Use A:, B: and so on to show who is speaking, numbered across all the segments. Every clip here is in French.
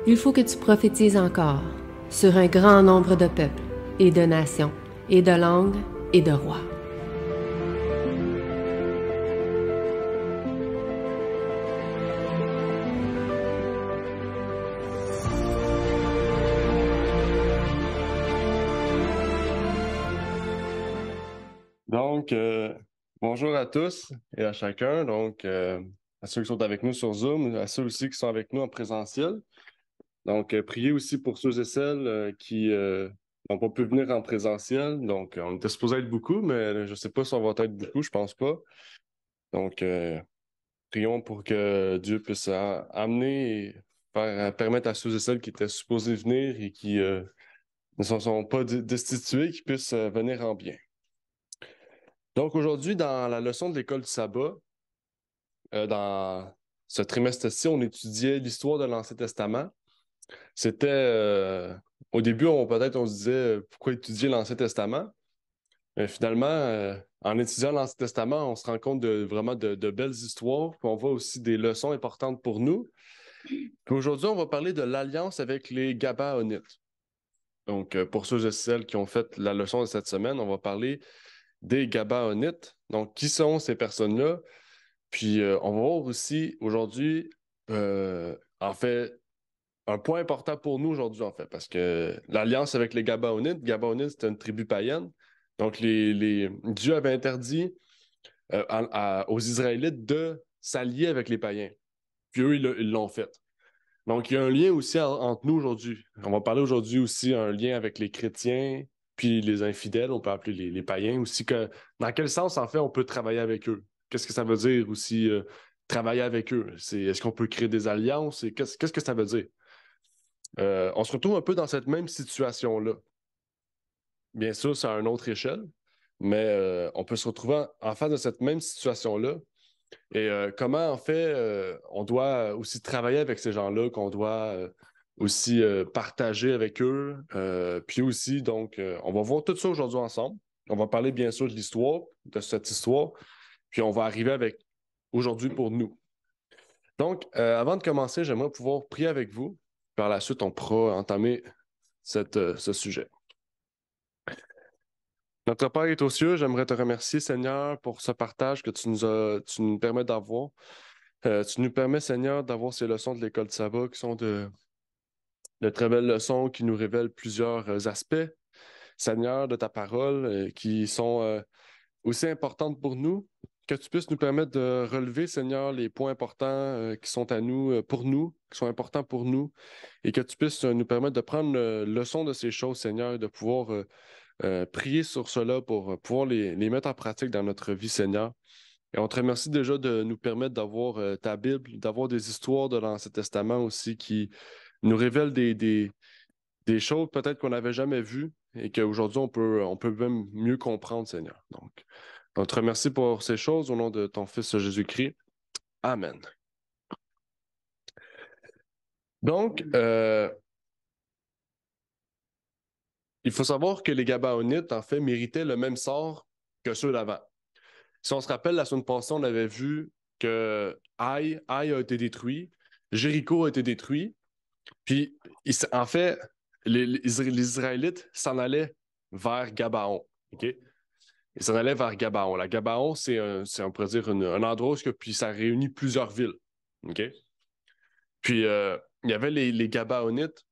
A: Il faut que tu prophétises encore sur un grand nombre de peuples et de nations et de langues et de rois.
B: Donc, bonjour à tous et à chacun. Donc, à ceux qui sont avec nous sur Zoom, à ceux aussi qui sont avec nous en présentiel. Donc, priez aussi pour ceux et celles qui n'ont pas pu venir en présentiel. Donc, on était supposé être beaucoup, mais je ne sais pas si on va être beaucoup, je pense pas. Donc, prions pour que Dieu puisse amener et permettre à ceux et celles qui étaient supposés venir et qui ne sont pas destitués, qu'ils puissent venir en bien. Donc aujourd'hui, dans la leçon de l'école du sabbat, dans ce trimestre-ci, on étudiait l'histoire de l'Ancien Testament. C'était, au début, peut-être on se disait pourquoi étudier l'Ancien Testament? Mais finalement, en étudiant l'Ancien Testament, on se rend compte vraiment de belles histoires, puis on voit aussi des leçons importantes pour nous. Puis aujourd'hui, on va parler de l'alliance avec les Gabaonites. Donc, pour ceux et celles qui ont fait la leçon de cette semaine, on va parler des Gabaonites. Donc, qui sont ces personnes-là? Puis, on va voir aussi aujourd'hui, en fait, un point important pour nous aujourd'hui, en fait, parce que l'alliance avec les Gabaonites, c'était une tribu païenne. Donc, Dieu avait interdit aux Israélites de s'allier avec les païens. Puis eux, ils l'ont fait. Donc, il y a un lien aussi entre nous aujourd'hui. On va parler aujourd'hui aussi un lien avec les chrétiens, puis les infidèles, on peut appeler les païens aussi. Dans quel sens, en fait, on peut travailler avec eux? Qu'est-ce que ça veut dire aussi travailler avec eux? Est-ce qu'on peut créer des alliances? Qu'est-ce que ça veut dire? On se retrouve un peu dans cette même situation-là. Bien sûr, c'est à une autre échelle, mais on peut se retrouver en face de cette même situation-là. Et comment, en fait, on doit aussi travailler avec ces gens-là, qu'on doit aussi partager avec eux. Puis aussi, donc, on va voir tout ça aujourd'hui ensemble. On va parler, bien sûr, de l'histoire, de cette histoire. Puis on va arriver avec aujourd'hui pour nous. Donc, avant de commencer, j'aimerais pouvoir prier avec vous. Par la suite, on pourra entamer ce sujet. Notre Père est aux cieux, j'aimerais te remercier, Seigneur, pour ce partage que tu nous permets d'avoir. Tu nous permets, Seigneur, d'avoir ces leçons de l'école de sabbat qui sont de très belles leçons qui nous révèlent plusieurs aspects, Seigneur, de ta parole, qui sont aussi importantes pour nous. Que tu puisses nous permettre de relever, Seigneur, les points importants qui sont à nous, pour nous, qui sont importants pour nous, et que tu puisses nous permettre de prendre leçon de ces choses, Seigneur, et de pouvoir prier sur cela pour pouvoir les mettre en pratique dans notre vie, Seigneur. Et on te remercie déjà de nous permettre d'avoir ta Bible, d'avoir des histoires de l'Ancien Testament aussi qui nous révèlent des choses peut-être qu'on n'avait jamais vues et qu'aujourd'hui on peut même mieux comprendre, Seigneur. Donc, on te remercie pour ces choses au nom de ton Fils Jésus-Christ. Amen. Donc, il faut savoir que les Gabaonites, en fait, méritaient le même sort que ceux d'avant. Si on se rappelle, la semaine passée, on avait vu que Haï a été détruit, Jéricho a été détruit, puis en fait, les Israélites s'en allaient vers Gabaon. OK? Ils s'en allaient vers Gabaon. La Gabaon, on pourrait dire, un endroit où puis ça réunit plusieurs villes. OK? Puis il y avait les Gabaonites.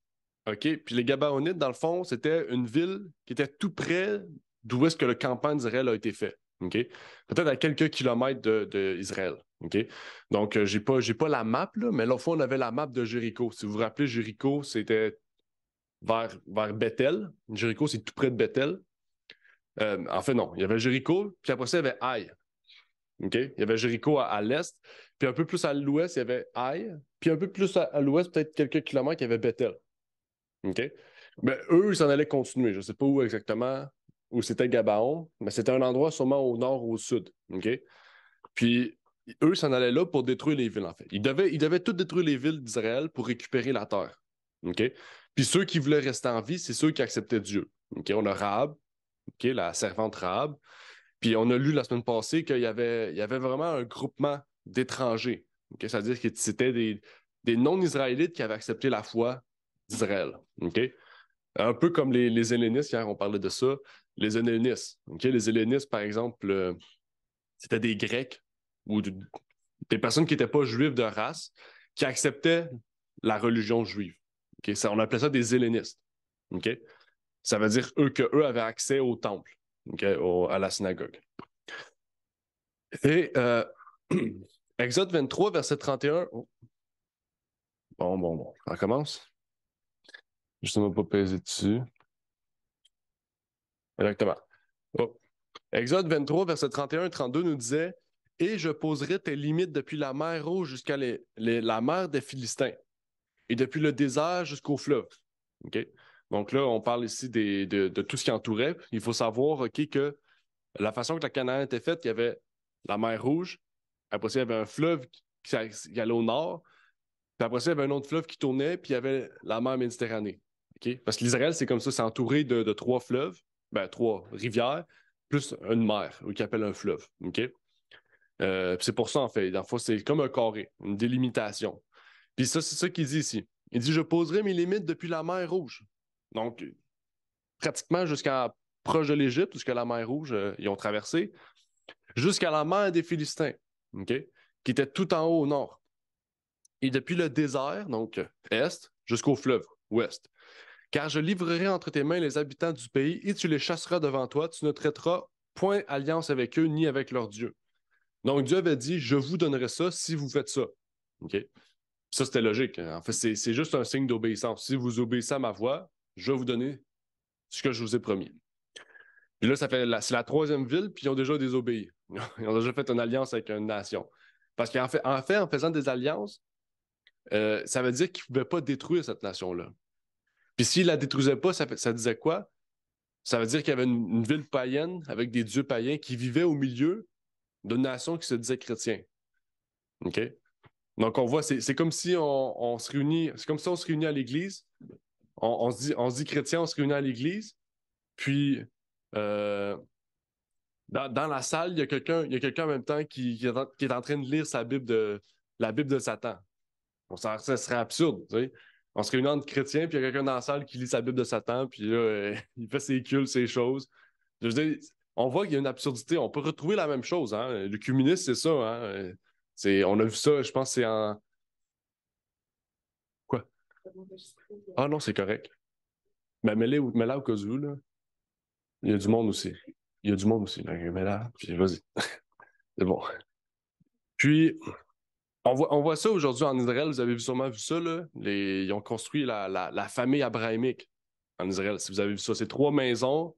B: OK? Puis les Gabaonites, dans le fond, c'était une ville qui était tout près d'où est-ce que le campagne d'Israël a été fait. OK? Peut-être à quelques kilomètres d'Israël. OK? Donc, j'ai pas la map, là, mais là, au fond, on avait la map de Jéricho. Si vous vous rappelez, Jéricho, c'était vers Bethel. Jéricho, c'est tout près de Bethel. En fait, non. Il y avait Jéricho, puis après ça, il y avait Haï. OK? Il y avait Jéricho à l'est, puis un peu plus à l'ouest, il y avait Haï, puis un peu plus à l'ouest, peut-être quelques kilomètres, il y avait Bethel. OK? Mais eux, ils s'en allaient continuer. Je ne sais pas où exactement, où c'était Gabaon, mais c'était un endroit sûrement au nord ou au sud. OK? Puis eux, ils s'en allaient là pour détruire les villes, en fait. Ils devaient tout détruire les villes d'Israël pour récupérer la terre. OK? Puis ceux qui voulaient rester en vie, c'est ceux qui acceptaient Dieu. OK? On a Rahab, OK? La servante Rahab. Puis on a lu la semaine passée qu'il y avait vraiment un groupement d'étrangers. OK? C'est-à-dire que c'était des non-Israélites qui avaient accepté la foi d'Israël. Okay? Un peu comme les hellénistes, hier on parlait de ça, les hellénistes. Okay? Les hellénistes, par exemple, c'était des Grecs ou des personnes qui n'étaient pas juives de race qui acceptaient la religion juive. Okay? On appelait ça des hellénistes. Okay? Ça veut dire qu'eux avaient accès au temple, okay? À la synagogue. Et Exode 23, verset 31. Oh. Bon. On commence. Justement, pas peser dessus. Exactement. Oh. Exode 23, verset 31 et 32 nous disait « Et je poserai tes limites depuis la mer Rouge jusqu'à la mer des Philistins, et depuis le désert jusqu'au fleuve. Okay? » Donc là, on parle ici de tout ce qui entourait. Il faut savoir que la façon que la Canaan était faite, il y avait la mer Rouge, après ça, il y avait un fleuve qui allait au nord, puis après ça, il y avait un autre fleuve qui tournait, puis il y avait la mer Méditerranée. Okay? Parce que l'Israël, c'est comme ça, c'est entouré de trois fleuves, trois rivières, plus une mer, ou qu'ils appellent un fleuve. Okay? C'est pour ça, en fait. Dans le fond, c'est comme un carré, une délimitation. Puis ça, c'est ça qu'il dit ici. Il dit « Je poserai mes limites depuis la mer Rouge. » Donc, pratiquement jusqu'à proche de l'Égypte, jusqu'à la mer Rouge, ils ont traversé, jusqu'à la mer des Philistins, okay? Qui était tout en haut au nord. Et depuis le désert, donc est, jusqu'au fleuve, ouest. Car je livrerai entre tes mains les habitants du pays et tu les chasseras devant toi. Tu ne traiteras point alliance avec eux ni avec leurs dieux. Donc Dieu avait dit, je vous donnerai ça si vous faites ça. Okay? Ça, c'était logique. En fait, c'est juste un signe d'obéissance. Si vous obéissez à ma voix, je vais vous donner ce que je vous ai promis. Puis là, c'est la troisième ville, puis ils ont déjà désobéi. Ils ont déjà fait une alliance avec une nation. Parce qu'en fait, en faisant des alliances, ça veut dire qu'ils ne pouvaient pas détruire cette nation-là. Puis s'ils ne la détruisaient pas, ça disait quoi? Ça veut dire qu'il y avait une ville païenne avec des dieux païens qui vivaient au milieu d'une nation qui se disait chrétien. OK? Donc, on voit, c'est comme si on se réunit, c'est comme si on se réunit à l'église. On se dit chrétien, on se réunit à l'église. Puis, dans la salle, il y a quelqu'un en même temps qui est en train de lire la Bible de Satan. Bon, ça serait absurde, tu sais. On se réunit entre chrétiens, puis il y a quelqu'un dans la salle qui lit sa Bible de Satan, puis là, il fait ses cultes, ses choses. Je veux dire, on voit qu'il y a une absurdité. On peut retrouver la même chose, hein. Le communisme, c'est ça, hein. On a vu ça, je pense, c'est en... Quoi? Ah non, c'est correct. Mais mets-la au cas où, là. Il y a du monde aussi. Il y a du monde aussi. Mets-la, puis vas-y. C'est bon. Puis, on voit ça aujourd'hui en Israël. Vous avez sûrement vu ça, là. Ils ont construit la famille abrahamique en Israël. Si vous avez vu ça, c'est 3 maisons.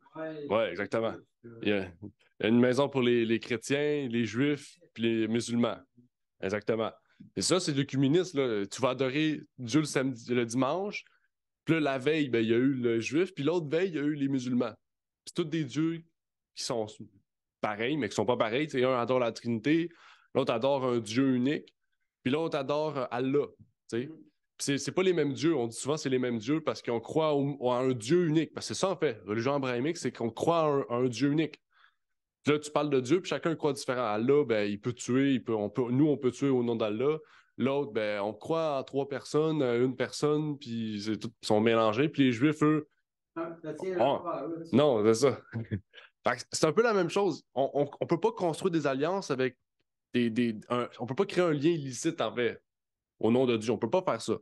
B: Ouais, exactement. Il y a une maison pour les chrétiens, les juifs, puis les musulmans. Exactement. Et ça, c'est l'œcuménisme, là. Tu vas adorer Dieu le dimanche, puis là, la veille, ben, il y a eu le juif, puis l'autre veille, il y a eu les musulmans. C'est tous des dieux qui sont pareils, mais qui sont pas pareils. T'sais, un adore la Trinité, l'autre adore un Dieu unique, puis l'autre adore Allah. C'est pas les mêmes dieux. On dit souvent que c'est les mêmes dieux parce qu'on croit à un Dieu unique. Parce que c'est ça, en fait. La religion abrahamique, c'est qu'on croit à un Dieu unique. Puis là, tu parles de Dieu, puis chacun croit différent. Allah, ben, il peut tuer, nous, on peut tuer au nom d'Allah. L'autre, ben, on croit en 3 personnes, une personne, puis ils sont mélangés. Puis les Juifs, eux, non, c'est ça. C'est un peu la même chose. On peut pas construire des alliances avec on peut pas créer un lien illicite en fait, au nom de Dieu. On peut pas faire ça.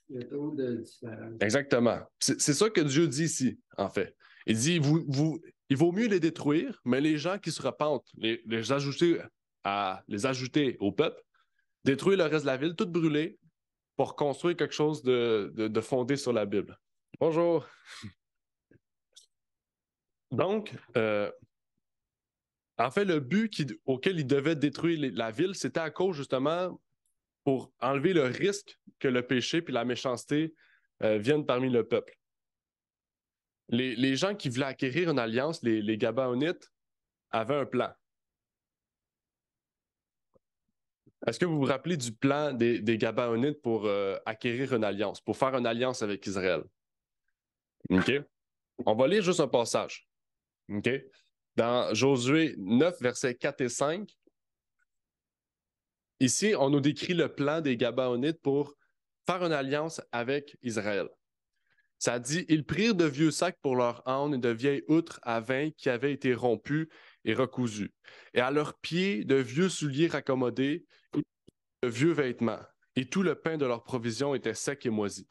C: Il y a trop de différences.
B: Exactement. C'est ça que Dieu dit ici, en fait. Il dit, il vaut mieux les détruire, mais les gens qui se repentent, les ajouter au peuple, détruire le reste de la ville, tout brûler, pour construire quelque chose de fondé sur la Bible. Bonjour. Donc, en fait, le but auquel il devait détruire la ville, c'était à cause justement pour enlever le risque que le péché puis la méchanceté viennent parmi le peuple. Les gens qui voulaient acquérir une alliance, les Gabaonites, avaient un plan. Est-ce que vous vous rappelez du plan des Gabaonites pour acquérir une alliance, pour faire une alliance avec Israël? OK? On va lire juste un passage. OK? Dans Josué 9, versets 4 et 5, ici, on nous décrit le plan des Gabaonites pour faire une alliance avec Israël. Ça dit, ils prirent de vieux sacs pour leurs ânes et de vieilles outres à vin qui avaient été rompues et recousues. Et à leurs pieds, de vieux souliers raccommodés et de vieux vêtements. Et tout le pain de leur provision était sec et moisi.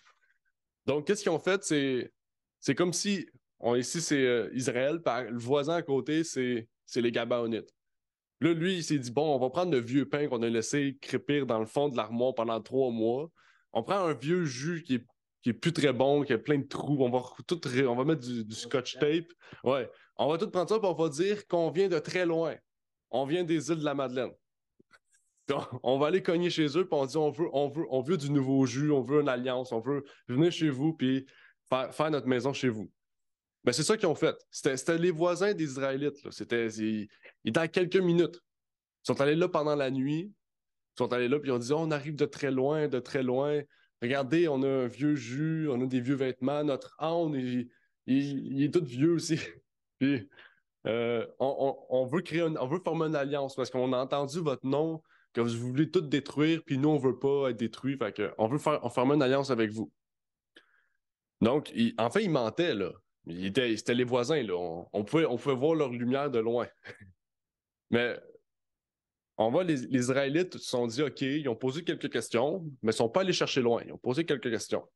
B: Donc, qu'est-ce qu'ils ont fait? C'est comme si, ici c'est Israël, le voisin à côté, c'est les Gabaonites. Là, lui, il s'est dit, bon, on va prendre le vieux pain qu'on a laissé crépir dans le fond de l'armoire pendant 3 mois. On prend un vieux jus qui est plus très bon, qui a plein de trous. On va mettre du scotch tape. Ouais. On va tout prendre ça et on va dire qu'on vient de très loin. On vient des îles de la Madeleine. On va aller cogner chez eux, puis on dit on veut du nouveau jus, on veut une alliance, on veut venir chez vous, puis faire notre maison chez vous. Ben, c'est ça qu'ils ont fait. C'était les voisins des Israélites. Là. Ils étaient à quelques minutes. Ils sont allés là pendant la nuit. Ils sont allés là, puis ils ont dit on arrive de très loin, de très loin. Regardez, on a un vieux jus, on a des vieux vêtements. Notre âne, il est tout vieux aussi. Puis, on veut former une alliance parce qu'on a entendu votre nom, que vous voulez tout détruire, puis nous, on veut pas être détruits. Fait que on former une alliance avec vous. Donc, en fait, ils mentaient, là. C'était les voisins, là. On pouvait voir leur lumière de loin. Mais les Israélites se sont dit, OK, ils ont posé quelques questions, mais ils ne sont pas allés chercher loin. Ils ont posé quelques questions.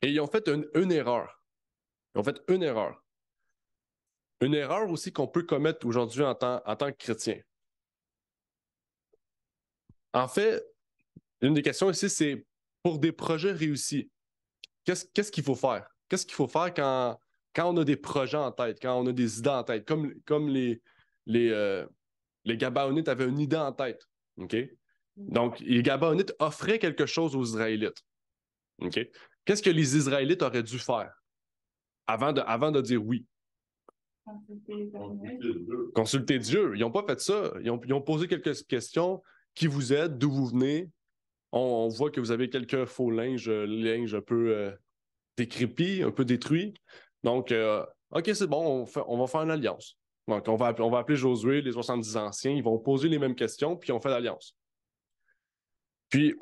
B: Et ils ont fait une erreur. Ils ont fait une erreur. Une erreur aussi qu'on peut commettre aujourd'hui en tant que chrétien. En fait, une des questions ici, c'est pour des projets réussis, qu'est-ce qu'il faut faire? Qu'est-ce qu'il faut faire quand on a des projets en tête, quand on a des idées en tête, comme les Gabaonites avaient une idée en tête. OK? Donc, les Gabaonites offraient quelque chose aux Israélites. OK? Qu'est-ce que les Israélites auraient dû faire avant de dire oui? Consulter Dieu. Ils n'ont pas fait ça. Ils ont posé quelques questions. Qui vous êtes? D'où vous venez? On voit que vous avez quelques faux linge un peu décrépit, un peu détruit. Donc, OK, c'est bon, on va faire une alliance. Donc, on va appeler Josué, les 70 anciens, ils vont poser les mêmes questions, puis on fait l'alliance. Puis,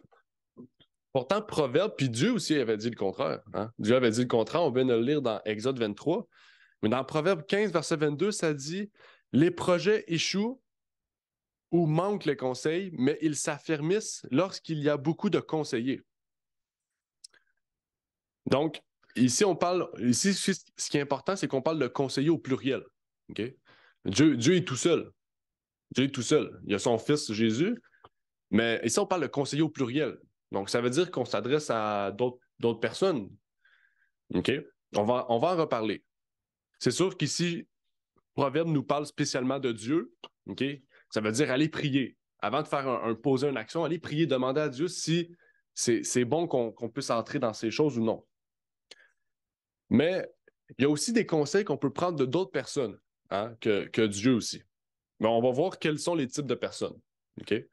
B: pourtant, Proverbe, puis Dieu aussi avait dit le contraire. Hein? Dieu avait dit le contraire, on vient de le lire dans Exode 23. Mais dans Proverbe 15, verset 22, ça dit « Les projets échouent ou manquent les conseils, mais ils s'affermissent lorsqu'il y a beaucoup de conseillers. » Donc, ici, ce qui est important, c'est qu'on parle de conseiller au pluriel. Okay? Dieu est tout seul. Dieu est tout seul. Il y a son fils Jésus, mais ici, on parle de conseiller au pluriel. Donc, ça veut dire qu'on s'adresse à d'autres personnes. Okay? On va en reparler. C'est sûr qu'ici, Proverbe nous parle spécialement de Dieu. Okay? Ça veut dire aller prier. Avant de faire poser une action, aller prier, demander à Dieu si c'est bon qu'on puisse entrer dans ces choses ou non. Mais il y a aussi des conseils qu'on peut prendre de d'autres personnes hein, que Dieu aussi. Mais on va voir quels sont les types de personnes. Okay?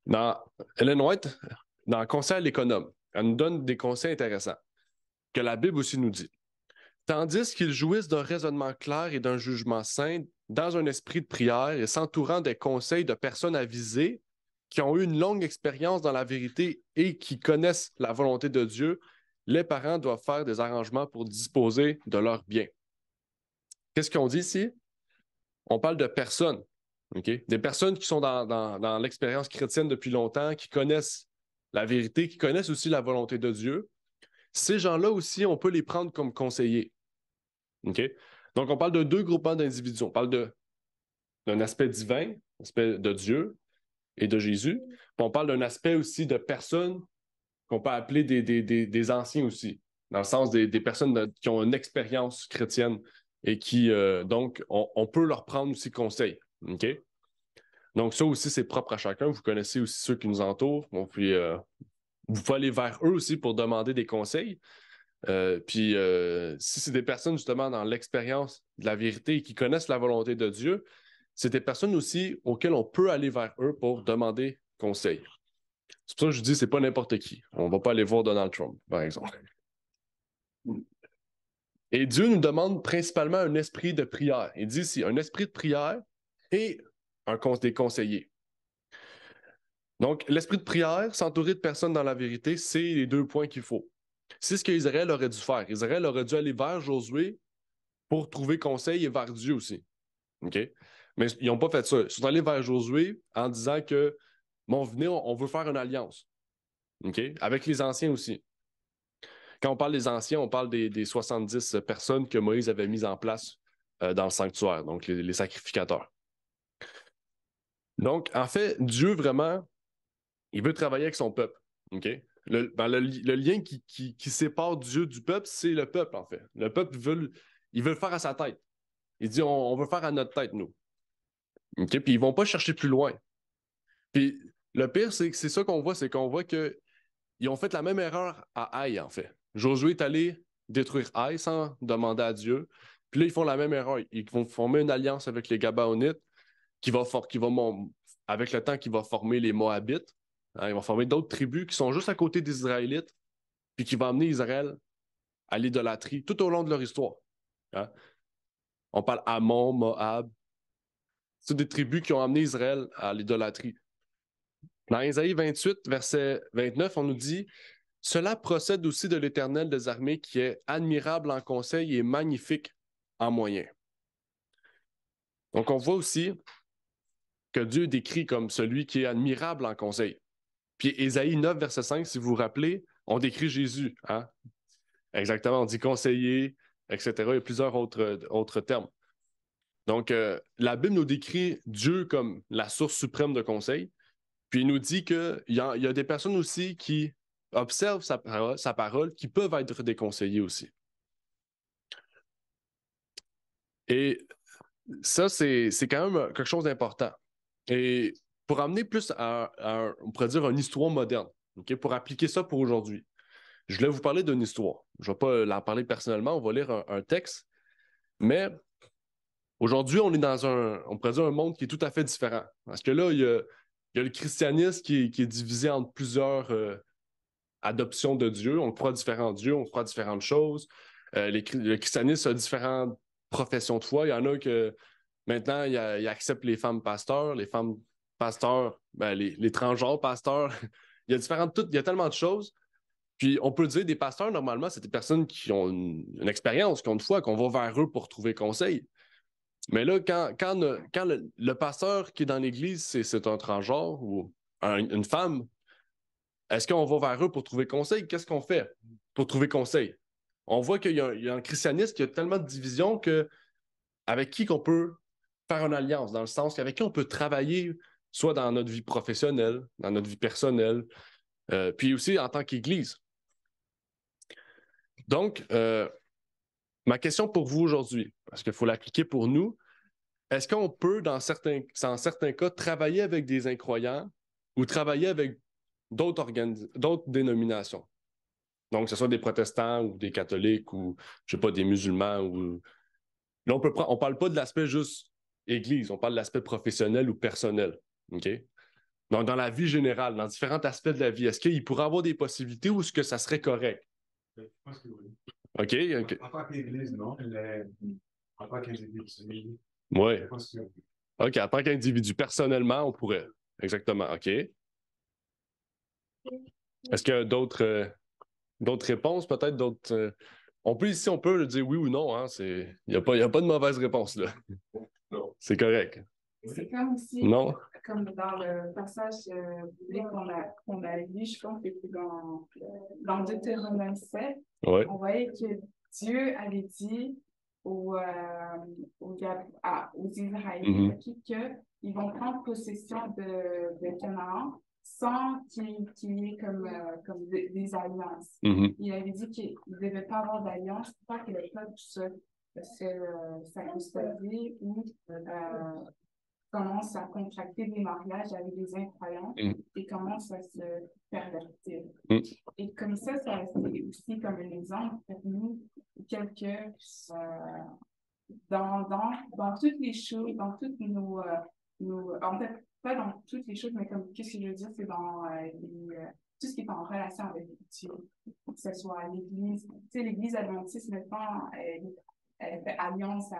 B: Dans Ellen White, dans Conseil à l'économe, elle nous donne des conseils intéressants que la Bible aussi nous dit. Tandis qu'ils jouissent d'un raisonnement clair et d'un jugement sain, dans un esprit de prière et s'entourant des conseils de personnes avisées qui ont eu une longue expérience dans la vérité et qui connaissent la volonté de Dieu, les parents doivent faire des arrangements pour disposer de leurs biens. Qu'est-ce qu'on dit ici? On parle de personnes, okay? Des personnes qui sont dans l'expérience chrétienne depuis longtemps, qui connaissent la vérité, qui connaissent aussi la volonté de Dieu. Ces gens-là aussi, on peut les prendre comme conseillers. Okay? Donc, on parle de deux groupements d'individus. On parle d'un aspect divin, aspect de Dieu et de Jésus. Puis on parle d'un aspect aussi de personnes qu'on peut appeler des anciens aussi, dans le sens des personnes qui ont une expérience chrétienne et qui, donc, on peut leur prendre aussi conseil. Okay? Donc, ça aussi, c'est propre à chacun. Vous connaissez aussi ceux qui nous entourent. Bon, puis, vous pouvez aller vers eux aussi pour demander des conseils. Puis, si c'est des personnes justement dans l'expérience de la vérité et qui connaissent la volonté de Dieu, c'est des personnes aussi auxquelles on peut aller vers eux pour demander conseil. C'est pour ça que je dis c'est pas n'importe qui. On va pas aller voir Donald Trump, par exemple. Et Dieu nous demande principalement un esprit de prière. Il dit ici un esprit de prière et des conseillers. Donc, l'esprit de prière, s'entourer de personnes dans la vérité, c'est les 2 points qu'il faut. C'est ce qu'Israël aurait dû faire. Israël aurait dû aller vers Josué pour trouver conseil et vers Dieu aussi. OK? Mais ils n'ont pas fait ça. Ils sont allés vers Josué en disant que, bon, venez, on veut faire une alliance. OK? Avec les anciens aussi. Quand on parle des anciens, on parle des 70 personnes que Moïse avait mises en place dans le sanctuaire, donc les sacrificateurs. Donc, en fait, Dieu, vraiment, il veut travailler avec son peuple. OK? Le lien qui sépare Dieu du peuple, c'est le peuple, en fait. Le peuple il veut le faire à sa tête. Il dit, on veut faire à notre tête, nous. OK? Puis ils vont pas chercher plus loin. Puis le pire, c'est que c'est ça qu'on voit, c'est qu'on voit qu'ils ont fait la même erreur à Haï, en fait. Josué est allé détruire Haï sans demander à Dieu. Puis là, ils font la même erreur. Ils vont former une alliance avec les Gabaonites avec le temps, qui va former les Moabites. Hein, ils vont former d'autres tribus qui sont juste à côté des Israélites, puis qui vont amener Israël à l'idolâtrie tout au long de leur histoire. Hein. On parle Ammon, Moab. C'est des tribus qui ont amené Israël à l'idolâtrie. Dans Ésaïe 28, verset 29, on nous dit « Cela procède aussi de l'Éternel des armées qui est admirable en conseil et magnifique en moyens. » Donc, on voit aussi que Dieu décrit comme celui qui est admirable en conseil. Puis Ésaïe 9, verset 5, si vous vous rappelez, on décrit Jésus. Hein? Exactement, on dit conseiller, etc. Il y a plusieurs autres termes. Donc, la Bible nous décrit Dieu comme la source suprême de conseil. Puis il nous dit qu'il y a des personnes aussi qui observent sa parole, qui peuvent être des conseillers aussi. Et ça, c'est quand même quelque chose d'important. Et pour amener plus on pourrait dire, une histoire moderne, okay, pour appliquer ça pour aujourd'hui, je voulais vous parler d'une histoire. Je ne vais pas l'en parler personnellement, on va lire un texte, mais aujourd'hui, on est dans on pourrait dire un monde qui est tout à fait différent. Parce que là, il y a le christianisme qui est divisé entre plusieurs adoptions de Dieu. On croit différents dieux, on croit différentes choses. Le christianisme a différentes professions de foi. Il y en a que maintenant, ils acceptent les femmes pasteurs, les femmes pasteurs, ben, les transgenres pasteurs. Il y a tellement de choses. Puis on peut dire des pasteurs, normalement, c'est des personnes qui ont une expérience, qui ont une foi, qu'on va vers eux pour trouver conseil. Mais là, quand le pasteur qui est dans l'Église, c'est un transgenre ou une femme, est-ce qu'on va vers eux pour trouver conseil? Qu'est-ce qu'on fait pour trouver conseil? On voit qu'il y a un christianisme qui a tellement de divisions avec qui qu'on peut faire une alliance, dans le sens qu'avec qui on peut travailler, soit dans notre vie professionnelle, dans notre vie personnelle, puis aussi en tant qu'Église. Donc, ma question pour vous aujourd'hui, parce qu'il faut l'appliquer pour nous, est-ce qu'on peut, dans certains cas, travailler avec des incroyants ou travailler avec d'autres dénominations? Donc, que ce soit des protestants ou des catholiques ou, je sais pas, des musulmans. Là, on parle pas de l'aspect juste Église, on parle de l'aspect professionnel ou personnel. OK? Donc, dans la vie générale, dans différents aspects de la vie, est-ce qu'il pourrait y avoir des possibilités ou est-ce que ça serait correct?
C: Je pense que oui.
B: OK?
C: En tant qu'Église, non. En tant qu'individu,
B: oui.
C: je pense que oui.
B: OK, en tant qu'individu, personnellement, on pourrait. Exactement. OK. Est-ce qu'il y a d'autres réponses, peut-être d'autres. On peut le dire oui ou non. Hein, il n'y a pas de mauvaise réponse là.
C: Non.
B: C'est correct.
D: C'est comme aussi,
B: Non?
D: comme dans le passage biblique qu'on a lu, je pense que c'est dans Deutéronome 7,
B: Ouais.
D: on voyait que Dieu avait dit aux Israélites qu'ils vont prendre possession de Canaan sans qu'il y ait comme des alliances.
B: Mhm.
D: Il avait dit qu'il ne devait pas avoir d'alliance pour pas que le peuple s'apostolise ou commence à contracter des mariages avec des incroyants et commence à se pervertir. Et comme ça, c'est aussi comme un exemple pour nous, dans toutes les choses, dans toutes en fait, pas dans toutes les choses, mais comme, qu'est-ce que je veux dire, c'est dans tout ce qui est en relation avec Dieu, que ce soit l'Église. Tu sais, l'Église adventiste, maintenant, elle fait alliance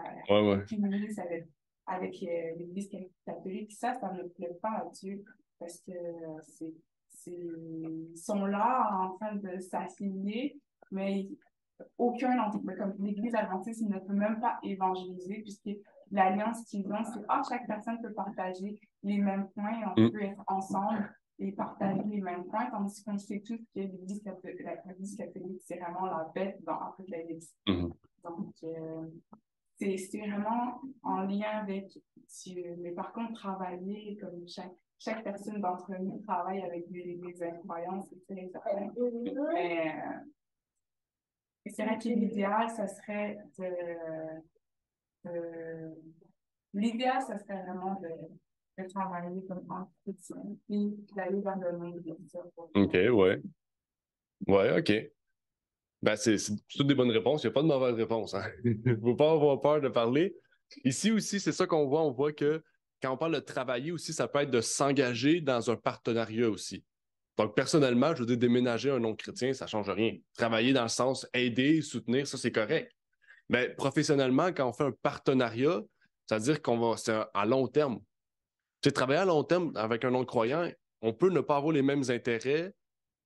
D: avec l'Église catholique. Ça ne plaît pas à Dieu. parce que ils sont là en train de s'assimiler, mais aucun d'entre eux, comme l'Église adventiste, ne peut même pas évangéliser, puisque l'alliance qu'ils ont, c'est chaque personne peut partager les mêmes points, on peut être ensemble et partager les mêmes points, tandis qu'on sait tous que l'Église catholique, c'est vraiment la bête dans Apocalypse. Donc, c'est vraiment en lien avec Dieu. Mais par contre, travailler comme chaque personne d'entre nous travaille avec des incroyances, c'est très certain. Mais c'est vrai que l'idéal, ça serait l'idéal, ça serait vraiment de travailler comme en chrétien, puis d'aller vers le monde de ça.
B: OK, ouais. Ouais, OK. Ben, c'est toutes des bonnes réponses. Il n'y a pas de mauvaise réponse. Hein? Il ne faut pas avoir peur de parler. Ici aussi, c'est ça qu'on voit. On voit que quand on parle de travailler aussi, ça peut être de s'engager dans un partenariat aussi. Donc, personnellement, je veux dire, déménager un non-chrétien, ça ne change rien. Travailler dans le sens aider, soutenir, ça, c'est correct. Mais professionnellement, quand on fait un partenariat, ça veut dire c'est à long terme. Tu sais, travailler à long terme avec un non-croyant, on peut ne pas avoir les mêmes intérêts,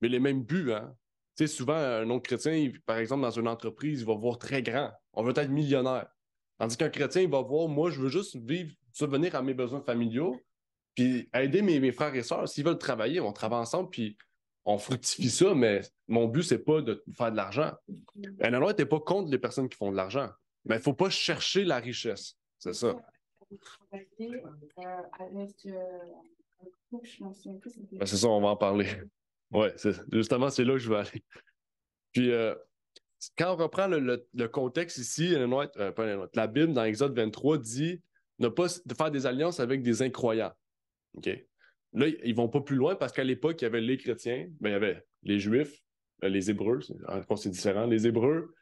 B: mais les mêmes buts, hein. Tu sais, souvent, un non-chrétien, par exemple, dans une entreprise, il va voir très grand. On veut être millionnaire. Tandis qu'un chrétien, il va voir, moi, je veux juste vivre, subvenir à mes besoins familiaux, puis aider mes frères et sœurs. S'ils veulent travailler, on travaille ensemble, puis on fructifie ça, mais mon but, c'est pas de faire de l'argent. La loi n'est pas contre les personnes qui font de l'argent, mais il ne faut pas chercher la richesse. C'est ça. Ben, c'est ça, on va en parler. Oui, justement, c'est là que je veux aller. Puis, quand on reprend le contexte ici, la Bible, dans Exode 23, dit ne pas de faire des alliances avec des incroyants. OK? Là, ils vont pas plus loin parce qu'à l'époque, il y avait les chrétiens, il y avait les Juifs, les Hébreux, c'est différent, les Hébreux,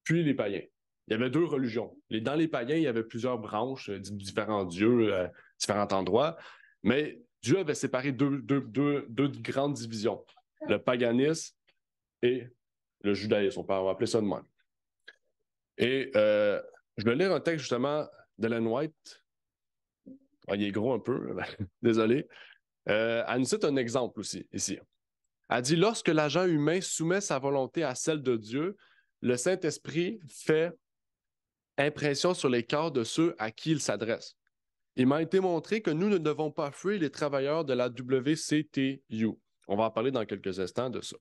B: puis les païens. Il y avait deux religions. Dans les païens, il y avait plusieurs branches, différents dieux, différents endroits, mais Dieu avait séparé deux grandes divisions, le paganisme et le judaïsme, on va appeler ça de même. Et je vais lire un texte justement d'Ellen White. Il est gros un peu, désolé. Elle nous cite un exemple aussi, ici. Elle dit « Lorsque l'agent humain soumet sa volonté à celle de Dieu, le Saint-Esprit fait impression sur les cœurs de ceux à qui il s'adresse. Il m'a été montré que nous ne devons pas fuir les travailleurs de la WCTU. » On va en parler dans quelques instants de ça.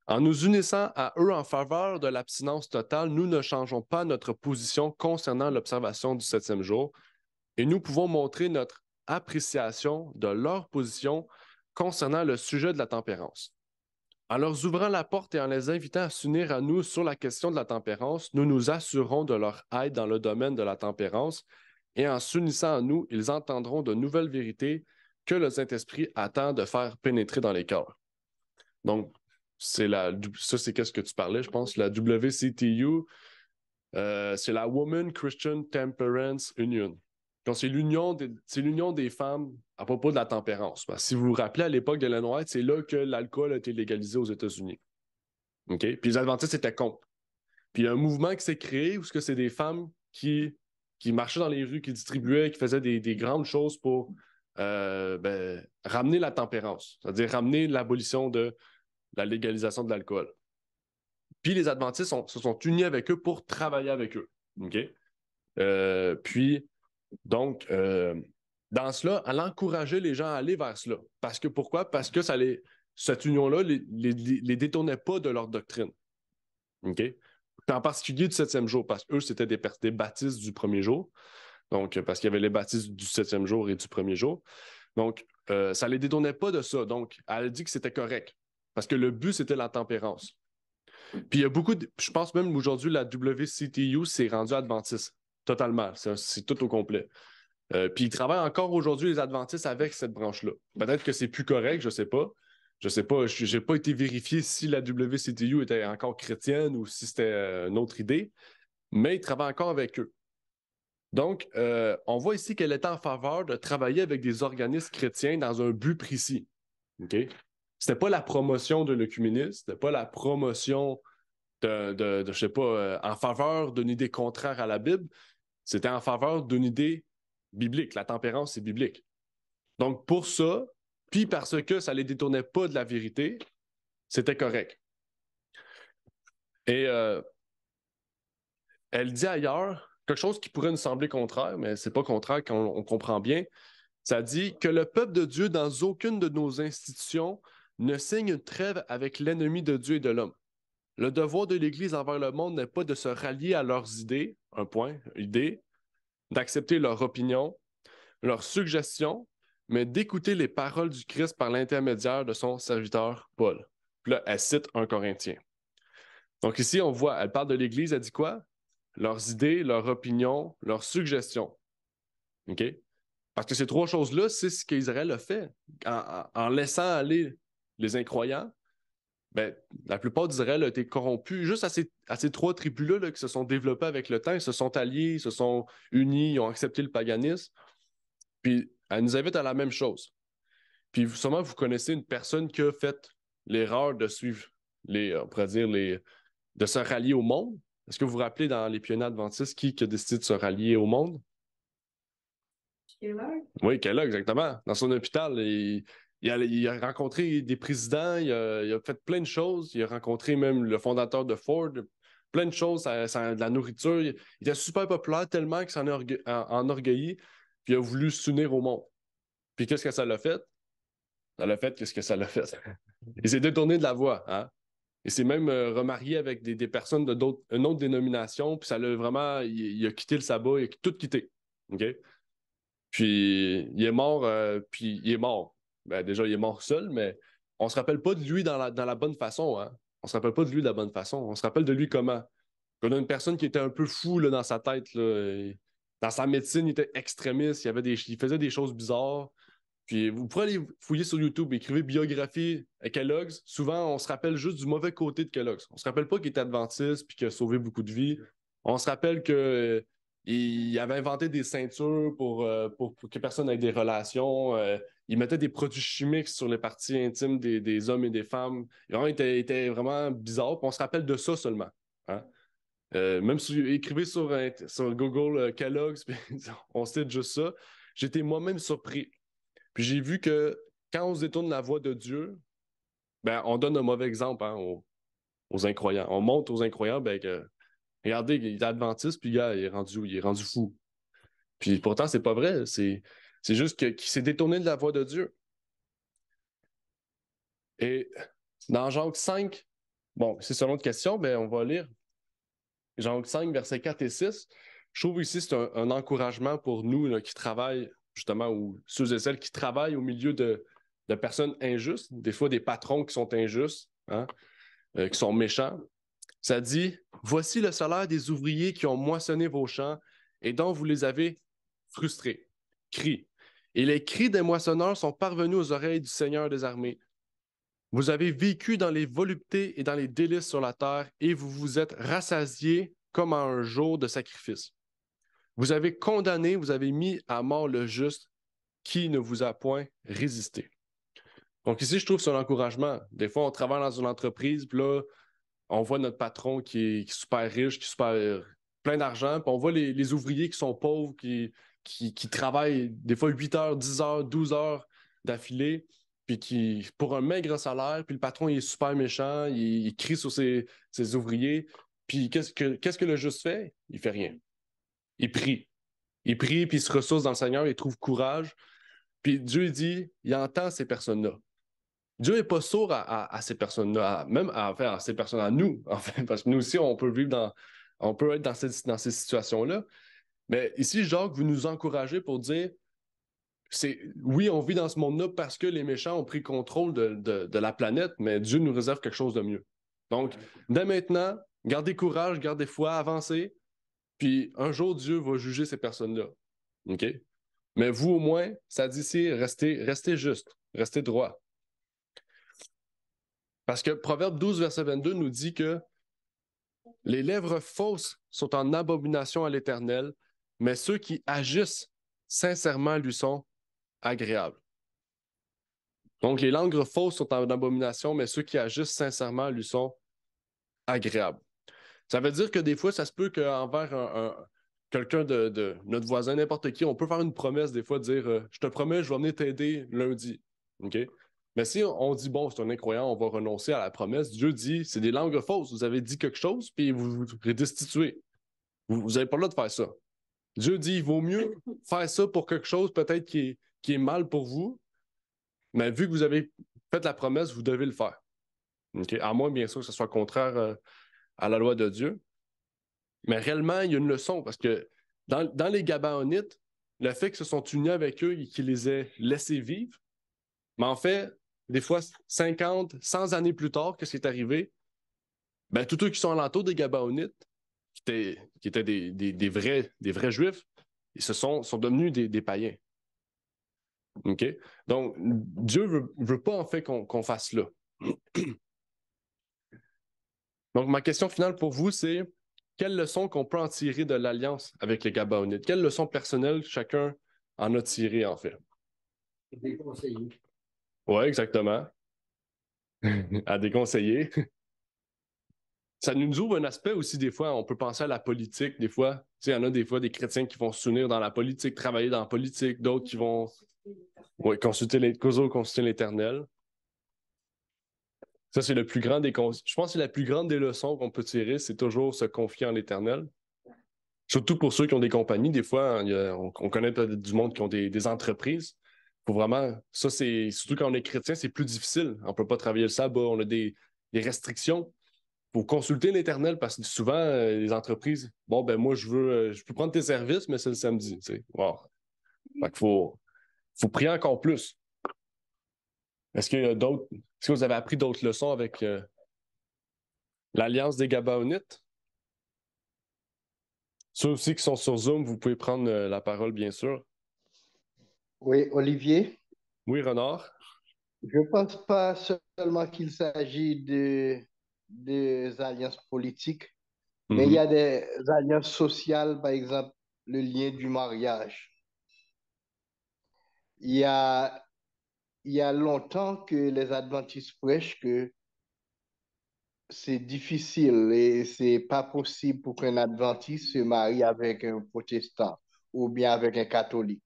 B: En nous unissant à eux en faveur de l'abstinence totale, nous ne changeons pas notre position concernant l'observation du 7e jour et nous pouvons montrer notre appréciation de leur position concernant le sujet de la tempérance. En leur ouvrant la porte et en les invitant à s'unir à nous sur la question de la tempérance, nous nous assurons de leur aide dans le domaine de la tempérance et en s'unissant à nous, ils entendront de nouvelles vérités que le Saint-Esprit attend de faire pénétrer dans les cœurs. Donc, ça, c'est qu'est-ce que tu parlais, je pense, la WCTU, c'est la Women Christian Temperance Union. Donc, c'est l'union des femmes à propos de la tempérance. Si vous vous rappelez, à l'époque d'Ellen White, c'est là que l'alcool a été légalisé aux États-Unis. Okay? Puis les Adventistes étaient contre. Puis il y a un mouvement qui s'est créé où c'est des femmes qui marchaient dans les rues, qui distribuaient, qui faisaient des grandes choses pour ramener la tempérance, c'est-à-dire ramener l'abolition de la légalisation de l'alcool. Puis les Adventistes se sont unis avec eux pour travailler avec eux. Okay? Donc, dans cela, elle encourageait les gens à aller vers cela. Pourquoi? Parce que cette union-là les détournait pas de leur doctrine. Okay? En particulier du 7e jour, parce qu'eux, c'était des baptistes du premier jour. Donc, parce qu'il y avait les baptistes du 7e jour et du premier jour. Donc, ça ne les détournait pas de ça. Donc, elle a dit que c'était correct. Parce que le but, c'était la tempérance. Puis il y a je pense même aujourd'hui, la WCTU s'est rendue adventiste. Totalement. C'est tout au complet. Puis ils travaillent encore aujourd'hui, les adventistes, avec cette branche-là. Peut-être que c'est plus correct, je sais pas. Je sais pas, je n'ai pas été vérifié si la WCTU était encore chrétienne ou si c'était une autre idée, mais ils travaillent encore avec eux. Donc, on voit ici qu'elle était en faveur de travailler avec des organismes chrétiens dans un but précis. Okay? C'était pas la promotion de l'œcuménisme, c'était pas la promotion je sais pas, en faveur d'une idée contraire à la Bible, c'était en faveur d'une idée biblique. La tempérance, c'est biblique. Donc, pour ça, puis parce que ça ne les détournait pas de la vérité, c'était correct. Et elle dit ailleurs quelque chose qui pourrait nous sembler contraire, mais ce n'est pas contraire quand on comprend bien. Ça dit que le peuple de Dieu, dans aucune de nos institutions, ne signe une trêve avec l'ennemi de Dieu et de l'homme. Le devoir de l'Église envers le monde n'est pas de se rallier à leurs idées, idées, d'accepter leur opinion, leurs suggestions, mais d'écouter les paroles du Christ par l'intermédiaire de son serviteur Paul. Puis là, elle cite 1 Corinthien. Donc ici, on voit, elle parle de l'Église, elle dit quoi? Leurs idées, leurs opinions, leurs suggestions. OK? Parce que ces trois choses-là, c'est ce qu'Israël a fait. En laissant aller les incroyants, ben, la plupart d'Israël a été corrompu. Juste à ces trois tribus-là là, qui se sont développées avec le temps, ils se sont alliés, ils se sont unis, ils ont accepté le paganisme. Puis elle nous invite à la même chose. Puis sûrement, vous connaissez une personne qui a fait l'erreur de suivre on pourrait dire, de se rallier au monde. Est-ce que vous vous rappelez dans les pionniers adventistes qui a décidé de se rallier au monde?
D: Kellogg?
B: Oui, Kellogg, exactement. Dans son hôpital, il a rencontré des présidents, il a fait plein de choses. Il a rencontré même le fondateur de Ford, plein de choses, de la nourriture. Il était super populaire tellement qu'il s'en est enorgueilli, puis il a voulu s'unir au monde. Puis qu'est-ce que ça l'a fait? Ça l'a fait, qu'est-ce que ça l'a fait? Il s'est détourné de la voie, hein? Il s'est même remarié avec des personnes d'une autre dénomination, puis ça l'a vraiment, il a quitté le sabbat, il a tout quitté. OK? Puis il est mort, puis il est mort. Ben, déjà, il est mort seul, mais on se rappelle pas de lui dans la bonne façon, hein? On se rappelle pas de lui de la bonne façon. On se rappelle de lui comment? On a une personne qui était un peu fou là, dans sa tête. Là. Dans sa médecine, il était extrémiste, il faisait des choses bizarres. Puis vous pourrez aller fouiller sur YouTube, écrivez biographie à Kellogg's. Souvent, on se rappelle juste du mauvais côté de Kellogg's. On se rappelle pas qu'il était adventiste puis qu'il a sauvé beaucoup de vies. On se rappelle que il avait inventé des ceintures pour que personne ait des relations. Il mettait des produits chimiques sur les parties intimes des hommes et des femmes. Il était vraiment bizarre. Puis on se rappelle de ça seulement. Hein? Même si écrivez sur Google Kellogg's, puis on cite juste ça. J'étais moi-même surpris. Puis j'ai vu que quand on se détourne la voie de Dieu, ben, on donne un mauvais exemple hein, aux incroyants. On montre aux incroyants ben, que regardez, il est adventiste, puis gars, il est rendu fou. Puis pourtant, c'est pas vrai. C'est juste qu'il s'est détourné de la voie de Dieu. Et dans Jacques 5, bon, c'est selon une question, mais on va lire Jacques 5, versets 4 et 6. Je trouve ici c'est un encouragement pour nous là, qui travaillent, justement, ou ceux et celles qui travaillent au milieu de personnes injustes, des fois des patrons qui sont injustes, hein, qui sont méchants. Ça dit, « Voici le salaire des ouvriers qui ont moissonné vos champs et dont vous les avez frustrés. » Cris. Et les cris des moissonneurs sont parvenus aux oreilles du Seigneur des armées. Vous avez vécu dans les voluptés et dans les délices sur la terre et vous vous êtes rassasiés comme en un jour de sacrifice. Vous avez condamné, vous avez mis à mort le juste qui ne vous a point résisté. Donc ici, je trouve que c'est un encouragement. Des fois, on travaille dans une entreprise, puis là, on voit notre patron qui est super riche, qui est super plein d'argent, puis on voit les ouvriers qui sont pauvres, qui travaillent des fois 8 heures, 10 heures, 12 heures d'affilée, puis pour un maigre salaire, puis le patron il est super méchant, il crie sur ses ouvriers, puis qu'est-ce que le juste fait? Il fait rien. Il prie. Il prie, puis il se ressource dans le Seigneur, il trouve courage, puis Dieu dit, il entend ces personnes-là. Dieu n'est pas sourd à ces personnes-là, même à ces personnes, à nous, en fait, parce que nous aussi, on peut être dans ces situations-là. Mais ici, Jacques veut nous encourager pour dire, oui, on vit dans ce monde-là parce que les méchants ont pris contrôle de la planète, mais Dieu nous réserve quelque chose de mieux. Donc, dès maintenant, gardez courage, gardez foi, avancez, puis un jour, Dieu va juger ces personnes-là. OK? Mais vous, au moins, ça dit ici, restez juste, restez droit. Parce que Proverbe 12, verset 22 nous dit que les lèvres fausses sont en abomination à l'Éternel, mais ceux qui agissent sincèrement lui sont agréables. Donc, les langues fausses sont en abomination, mais ceux qui agissent sincèrement lui sont agréables. Ça veut dire que des fois, ça se peut qu'envers quelqu'un de notre voisin, n'importe qui, on peut faire une promesse des fois, dire « Je te promets, je vais venir t'aider lundi. » OK? Mais si on dit, bon, c'est un incroyant, on va renoncer à la promesse, Dieu dit, c'est des langues fausses. Vous avez dit quelque chose, puis vous vous redestituez. Vous n'avez pas le droit de faire ça. Dieu dit, il vaut mieux faire ça pour quelque chose peut-être qui est mal pour vous, mais vu que vous avez fait la promesse, vous devez le faire. Okay? À moins, bien sûr, que ce soit contraire à la loi de Dieu. Mais réellement, il y a une leçon parce que dans les Gabaonites, le fait qu'ils se sont unis avec eux et qu'ils les aient laissés vivre, mais en fait, des fois, 50, 100 années plus tard, qu'est-ce qui est arrivé? Ben, tous ceux qui sont alentours des Gabaonites, qui étaient des vrais Juifs, ils sont devenus des païens. OK? Donc, Dieu veut pas en fait qu'on fasse là. Donc, ma question finale pour vous, c'est quelle leçon qu'on peut en tirer de l'alliance avec les Gabaonites? Quelle leçon personnelle chacun en a tiré, en fait?
E: Déconseillé.
B: Oui, exactement. À déconseiller. Ça nous ouvre un aspect aussi, des fois, on peut penser à la politique, des fois. Tu sais, il y en a des fois des chrétiens qui vont s'unir dans la politique, travailler dans la politique, d'autres qui vont consulter l'Éternel. Ça, c'est le plus grand des... Je pense que c'est la plus grande des leçons qu'on peut tirer, c'est toujours se confier en l'Éternel. Surtout pour ceux qui ont des compagnies, des fois, on connaît peut-être du monde qui ont des entreprises. Faut vraiment... Ça, c'est... Surtout quand on est chrétien, c'est plus difficile. On ne peut pas travailler le sabbat, on a des restrictions. Faut consulter l'Éternel parce que souvent, les entreprises, bon, ben moi, je peux prendre tes services, mais c'est le samedi, tu sais. Wow. Fait qu'il faut prier encore plus. Est-ce qu'il y a d'autres... Est-ce que vous avez appris d'autres leçons avec l'Alliance des Gabaonites? Ceux aussi qui sont sur Zoom, vous pouvez prendre la parole, bien sûr.
E: Oui, Olivier,
B: Oui, Renard?
E: je ne pense pas seulement qu'il s'agit des alliances politiques, mais il y a des alliances sociales, par exemple, le lien du mariage. Il y a, il y a longtemps que les adventistes prêchent que c'est difficile et c'est pas possible pour qu'un adventiste se marie avec un protestant ou bien avec un catholique.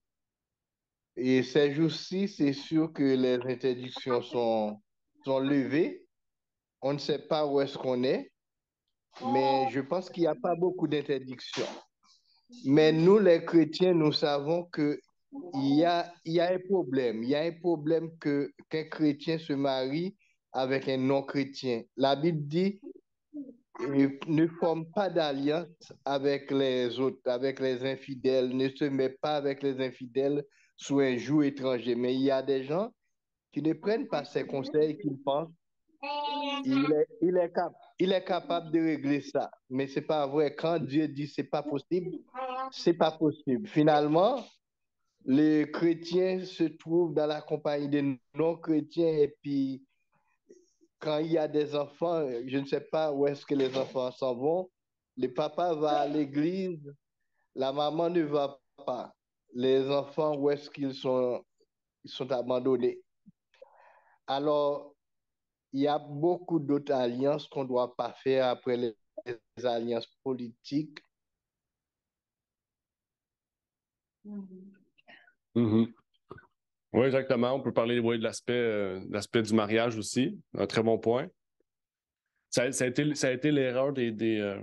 E: Et ces jours-ci, c'est sûr que les interdictions sont levées. On ne sait pas où est-ce qu'on est, mais je pense qu'il n'y a pas beaucoup d'interdictions. Mais nous, les chrétiens, nous savons que il y a un problème. Il y a un problème qu'un chrétien se marie avec un non-chrétien. La Bible dit, ne forme pas d'alliance avec les autres, avec les infidèles, ne se met pas avec les infidèles sous un joug étranger. Mais il y a des gens qui ne prennent pas ces conseils, qui pensent il est capable de régler ça. Mais c'est pas vrai. Quand Dieu dit c'est pas possible, c'est pas possible. Finalement, les chrétiens se trouvent dans la compagnie des non-chrétiens et puis quand il y a des enfants, je ne sais pas où est-ce que les enfants s'en vont. Le papa va à l'église, la maman ne va pas. Les enfants, où est-ce qu'ils sont? Ils sont abandonnés. Alors, il y a beaucoup d'autres alliances qu'on ne doit pas faire après les alliances politiques.
B: Oui, exactement. On peut parler de l'aspect du mariage aussi. Un très bon point. Ça a été l'erreur des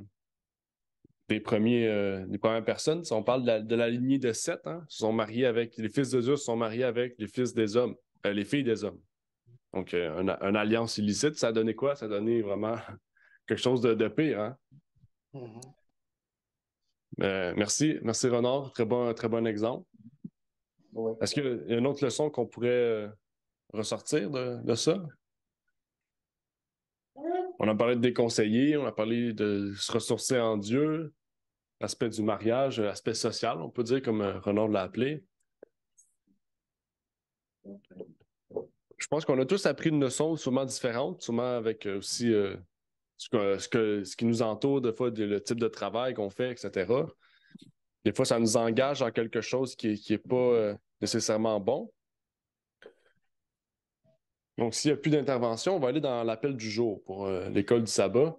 B: premières personnes. Si on parle de la lignée de Seth, hein, les fils de Dieu se sont mariés avec les fils des hommes, les filles des hommes. Donc, une alliance illicite, ça a donné quoi? Ça a donné vraiment quelque chose de pire. Hein? Merci Renard. Très bon exemple.
E: Ouais.
B: Est-ce qu'il y a une autre leçon qu'on pourrait ressortir de ça? On a parlé de déconseiller, on a parlé de se ressourcer en Dieu, l'aspect du mariage, l'aspect social, on peut dire, comme Renard l'a appelé. Je pense qu'on a tous appris une leçon sûrement différente, sûrement avec aussi ce qui nous entoure, des fois, le type de travail qu'on fait, etc. Des fois, ça nous engage dans quelque chose qui est pas nécessairement bon. Donc, s'il n'y a plus d'intervention, on va aller dans l'appel du jour pour l'école du sabbat.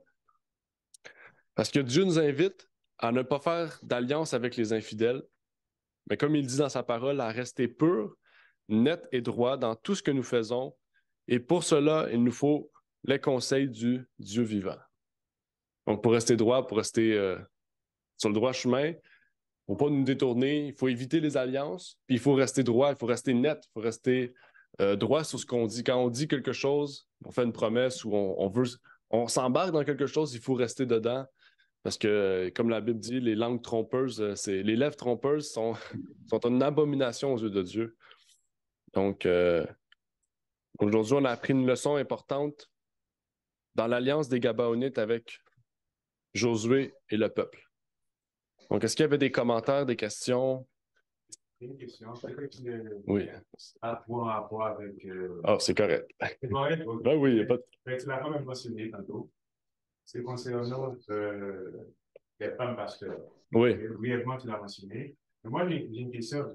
B: Parce que Dieu nous invite à ne pas faire d'alliance avec les infidèles, mais comme il dit dans sa parole, à rester pur net et droit dans tout ce que nous faisons, et pour cela, il nous faut les conseils du Dieu vivant. Donc, pour rester droit, pour rester sur le droit chemin, il ne faut pas nous détourner, il faut éviter les alliances, puis il faut rester droit, il faut rester net, il faut rester droit sur ce qu'on dit. Quand on dit quelque chose, on fait une promesse ou on s'embarque dans quelque chose, il faut rester dedans. Parce que, comme la Bible dit, les langues trompeuses, les lèvres trompeuses sont une abomination aux yeux de Dieu. Donc, aujourd'hui, on a appris une leçon importante dans l'alliance des Gabaonites avec Josué et le peuple. Donc, est-ce qu'il y avait des commentaires, des questions?
C: Une question. C'est que tu
B: Oui.
C: as un rapport avec.
B: Ah, c'est correct.
C: C'est correct?
B: Ben oui, il n'y a pas de...
C: Mais tu l'as quand même mentionné tantôt. C'est concernant les femmes pasteurs.
B: Oui.
C: Brièvement, tu l'as mentionné. Mais moi, j'ai une question.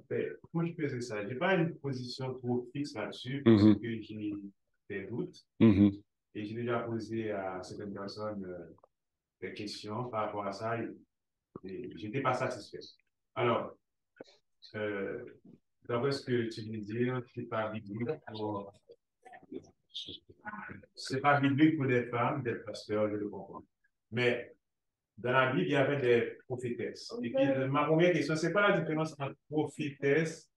C: Comment je faisais ça? Je n'ai pas une position trop fixe là-dessus parce que j'ai des doutes. Et j'ai déjà posé à certaines personnes des questions par rapport à ça et je n'étais pas satisfait. Alors, d'après ce que tu viens de dire, c'est pas biblique pour des femmes, des pasteurs, je le comprends. Mais dans la Bible, il y avait des prophétesses. Et puis, ma première question, c'est pas la différence entre prophétesse,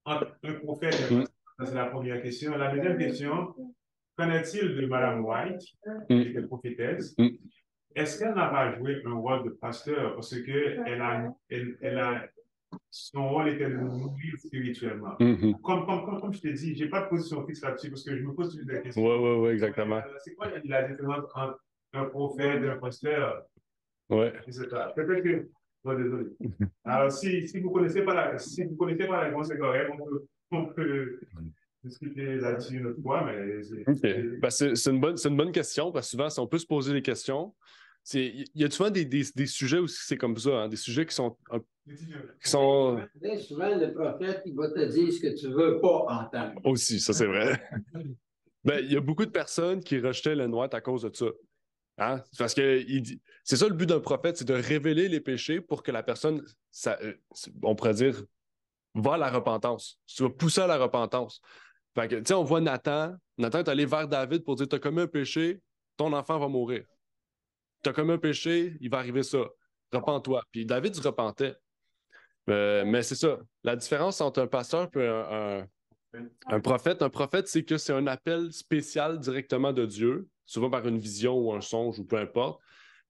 C: entre un prophète et un pasteur. Ça, c'est la première question. La deuxième question, qu'en est-il de Madame White, qui était prophétesse? Est-ce qu'elle n'a pas joué un rôle de pasteur parce que son rôle était de nous nourrir spirituellement? Comme je t'ai dit, je n'ai pas de position fixe là-dessus parce que je me pose toujours des questions.
B: Oui, exactement.
C: C'est quoi la différence entre un prophète et un pasteur?
B: Oui.
C: Peut-être que. Non, désolé. Alors, si vous ne connaissez pas la réponse, c'est correct. On peut discuter là-dessus une autre fois, mais.
B: OK. Ben, c'est une bonne question parce que souvent, si on peut se poser des questions, il y a souvent des sujets aussi, c'est comme ça, hein, des sujets qui sont.
F: Souvent, le prophète, il va te dire ce que tu ne veux pas entendre.
B: Aussi, ça, c'est vrai. Ben, il y a beaucoup de personnes qui rejetaient le noir à cause de ça. Hein? Parce que c'est ça le but d'un prophète, c'est de révéler les péchés pour que la personne, on pourrait dire, va à la repentance. Tu vas pousser à la repentance. Fait que, tu sais, on voit Nathan est allé vers David pour dire, t'as commis un péché, ton enfant va mourir. T'as commis un péché, il va arriver ça. Repends-toi. Puis David se repentait. Mais c'est ça. La différence entre un pasteur et un prophète, c'est que c'est un appel spécial directement de Dieu, souvent par une vision ou un songe ou peu importe,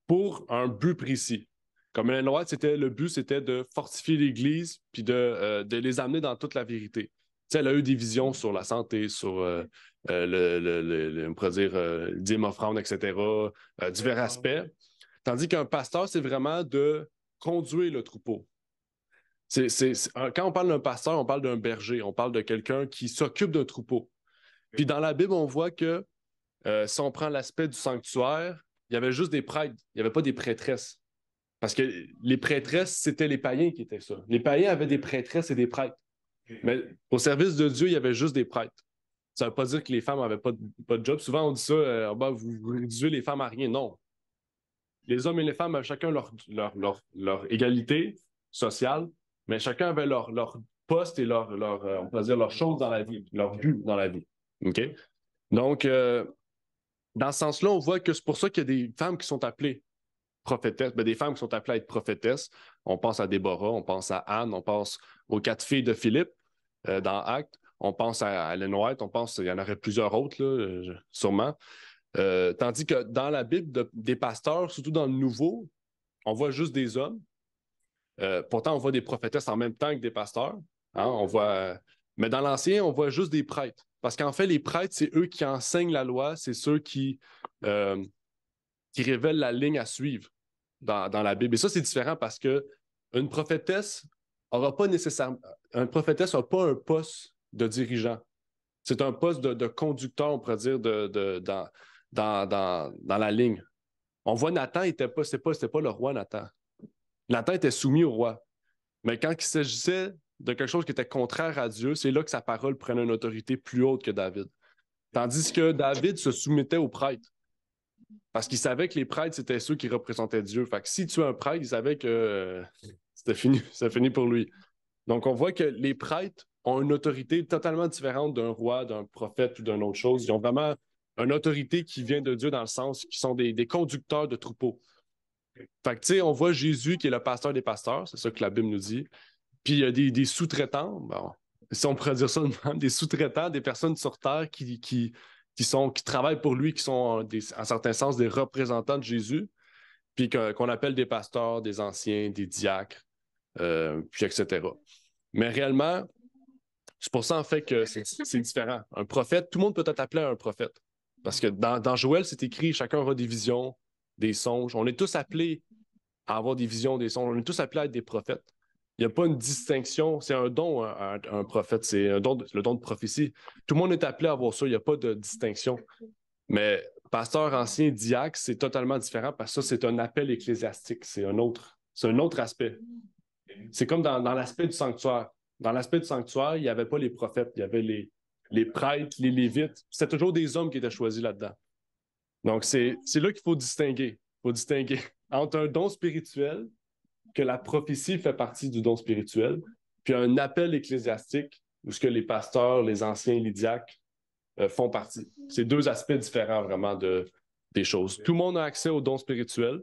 B: pour un but précis. Comme Ellen White, le but, c'était de fortifier l'Église puis de les amener dans toute la vérité. Tu sais, elle a eu des visions sur la santé, sur on pourrait dire, dîmes, offrandes, etc., divers aspects. Tandis qu'un pasteur, c'est vraiment de conduire le troupeau. Quand on parle d'un pasteur, on parle d'un berger, on parle de quelqu'un qui s'occupe d'un troupeau. Puis dans la Bible, on voit que si on prend l'aspect du sanctuaire, il y avait juste des prêtres, il n'y avait pas des prêtresses. Parce que les prêtresses, c'était les païens qui étaient ça. Les païens avaient des prêtresses et des prêtres. Mais au service de Dieu, il y avait juste des prêtres. Ça ne veut pas dire que les femmes n'avaient pas de job. Souvent, on dit ça, vous réduisez les femmes à rien. Non. Les hommes et les femmes avaient chacun leur égalité sociale, mais chacun avait leur poste et on pourrait dire leur chose dans la vie, leur but dans la vie. OK? Donc, dans ce sens-là, on voit que c'est pour ça qu'il y a des femmes qui sont appelées prophétesses, des femmes qui sont appelées à être prophétesses. On pense à Déborah, on pense à Anne, on pense aux 4 filles de Philippe dans Actes, on pense à Ellen White, il y en aurait plusieurs autres, là, sûrement. Tandis que dans la Bible, des pasteurs, surtout dans le Nouveau, on voit juste des hommes. Pourtant, on voit des prophétesses en même temps que des pasteurs. Hein, mais dans l'Ancien, on voit juste des prêtres. Parce qu'en fait, les prêtres, c'est eux qui enseignent la loi, c'est ceux qui révèlent la ligne à suivre dans la Bible. Et ça, c'est différent parce qu'une prophétesse n'aura pas nécessairement... Une prophétesse n'a pas un poste de dirigeant. C'est un poste de conducteur, on pourrait dire, dans la ligne. On voit Nathan, c'était pas le roi Nathan. Nathan était soumis au roi. Mais quand il s'agissait de quelque chose qui était contraire à Dieu, c'est là que sa parole prenait une autorité plus haute que David. Tandis que David se soumettait aux prêtres. Parce qu'il savait que les prêtres, c'était ceux qui représentaient Dieu. Fait que si tu es un prêtre, il savait que c'était fini pour lui. Donc, on voit que les prêtres ont une autorité totalement différente d'un roi, d'un prophète ou d'une autre chose. Ils ont vraiment une autorité qui vient de Dieu dans le sens qu'ils sont des conducteurs de troupeaux. Fait que, tu sais, on voit Jésus qui est le pasteur des pasteurs, c'est ça que la Bible nous dit. Puis il y a des sous-traitants, bon, si on pourrait dire ça, des sous-traitants, des personnes sur terre qui travaillent pour lui, qui sont en certain sens des représentants de Jésus, puis qu'on appelle des pasteurs, des anciens, des diacres, puis etc. Mais réellement, c'est pour ça en fait que c'est différent. Un prophète, tout le monde peut être appelé un prophète. Parce que dans Joël, c'est écrit, chacun aura des visions, des songes. On est tous appelés à avoir des visions, des songes. On est tous appelés à être des prophètes. Il n'y a pas une distinction. C'est un don, un prophète. C'est le don de prophétie. Tout le monde est appelé à avoir ça. Il n'y a pas de distinction. Mais pasteur, ancien, diacre, c'est totalement différent parce que ça, c'est un appel ecclésiastique. C'est un autre aspect. C'est comme dans l'aspect du sanctuaire. Dans l'aspect du sanctuaire, il n'y avait pas les prophètes. Il y avait les prêtres, les lévites. C'était toujours des hommes qui étaient choisis là-dedans. Donc, c'est là qu'il faut distinguer. Il faut distinguer entre un don spirituel, que la prophétie fait partie du don spirituel, puis un appel ecclésiastique, où ce que les pasteurs, les anciens, les diacres font partie. C'est deux aspects différents vraiment des choses. Tout le monde a accès au don spirituel,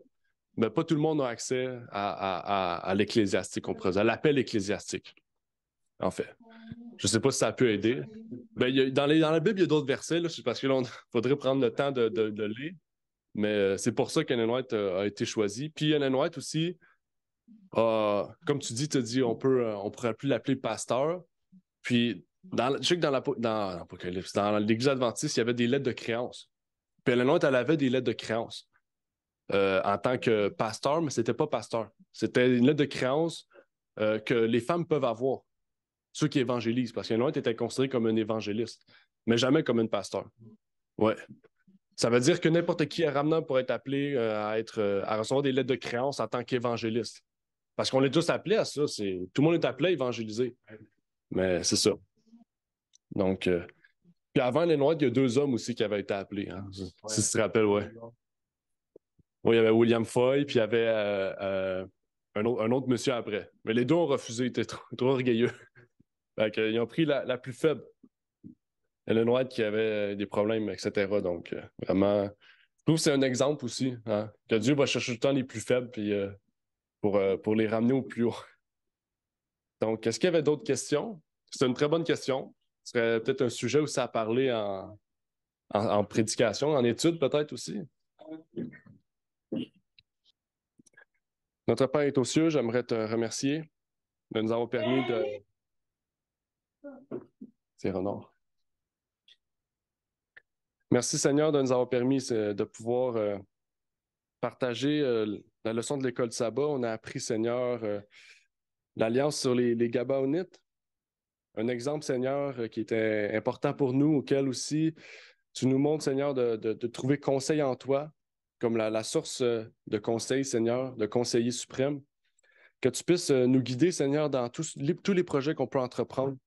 B: mais pas tout le monde a accès à l'ecclésiastique, on pourrait dire, à l'appel ecclésiastique, en fait. Je ne sais pas si ça peut aider. Ben, dans la Bible, il y a d'autres versets, là, parce que là, il faudrait prendre le temps de lire. Mais c'est pour ça qu'Ellen White a été choisi. Puis Ellen White aussi, comme tu dis, on pourrait plus l'appeler pasteur. Puis, je sais que dans l'Apocalypse, dans l'Église adventiste, il y avait des lettres de créance. Puis Ellen White, elle avait des lettres de créance en tant que pasteur, mais c'était pas pasteur. C'était une lettre de créance que les femmes peuvent avoir. Ceux qui évangélisent, parce qu'Ellen White était considéré comme un évangéliste, mais jamais comme un pasteur. Ouais. Ça veut dire que n'importe qui à Ramenant pourrait être appelé à recevoir des lettres de créance en tant qu'évangéliste. Parce qu'on est tous appelés à ça. Tout le monde est appelé à évangéliser. Mais c'est ça. Donc, puis avant Ellen White, il y a 2 hommes aussi qui avaient été appelés. Hein, si tu te rappelles, ouais. Oui, il y avait William Foy, puis il y avait un autre monsieur après. Mais les 2 ont refusé, ils étaient trop orgueilleux. Ils ont pris la plus faible. Ellen White qui avait des problèmes, etc. Donc, vraiment, je trouve que c'est un exemple aussi, hein, que Dieu va chercher tout le temps les plus faibles puis, pour les ramener au plus haut. Donc, est-ce qu'il y avait d'autres questions? C'est une très bonne question. Ce serait peut-être un sujet aussi à parler en prédication, en études peut-être aussi. Notre Père est aux cieux, j'aimerais te remercier de nous avoir permis de... C'est Renard. Merci Seigneur de nous avoir permis de pouvoir partager la leçon de l'école de sabbat. On a appris, Seigneur, l'alliance sur les Gabaonites. Un exemple, Seigneur, qui était important pour nous, auquel aussi tu nous montres, Seigneur, de trouver conseil en toi, comme la source de conseil, Seigneur, de conseiller suprême. Que tu puisses nous guider, Seigneur, dans tous les projets qu'on peut entreprendre.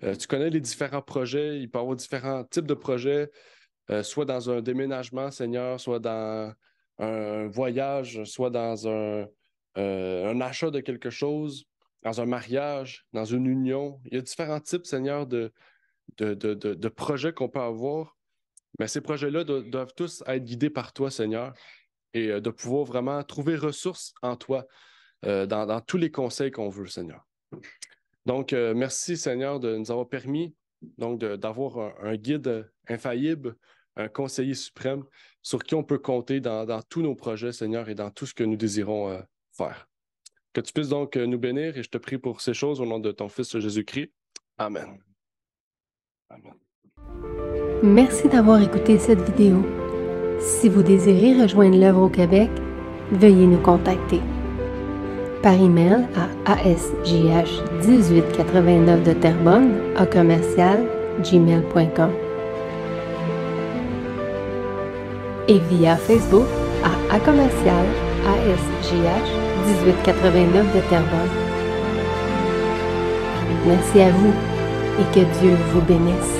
B: Tu connais les différents projets, il peut y avoir différents types de projets, soit dans un déménagement, Seigneur, soit dans un voyage, soit dans un achat de quelque chose, dans un mariage, dans une union. Il y a différents types, Seigneur, de projets qu'on peut avoir. Mais ces projets-là doivent tous être guidés par toi, Seigneur, et de pouvoir vraiment trouver ressources en toi dans tous les conseils qu'on veut, Seigneur. Donc, merci, Seigneur, de nous avoir permis donc d'avoir un guide infaillible, un conseiller suprême sur qui on peut compter dans tous nos projets, Seigneur, et dans tout ce que nous désirons faire. Que tu puisses donc nous bénir et je te prie pour ces choses au nom de ton Fils Jésus-Christ. Amen. Amen.
A: Merci d'avoir écouté cette vidéo. Si vous désirez rejoindre l'œuvre au Québec, veuillez nous contacter par email à asjh1889 de Terrebonne @gmail.com et via Facebook à commercial asjh1889 de Terrebonne. Merci à vous et que Dieu vous bénisse.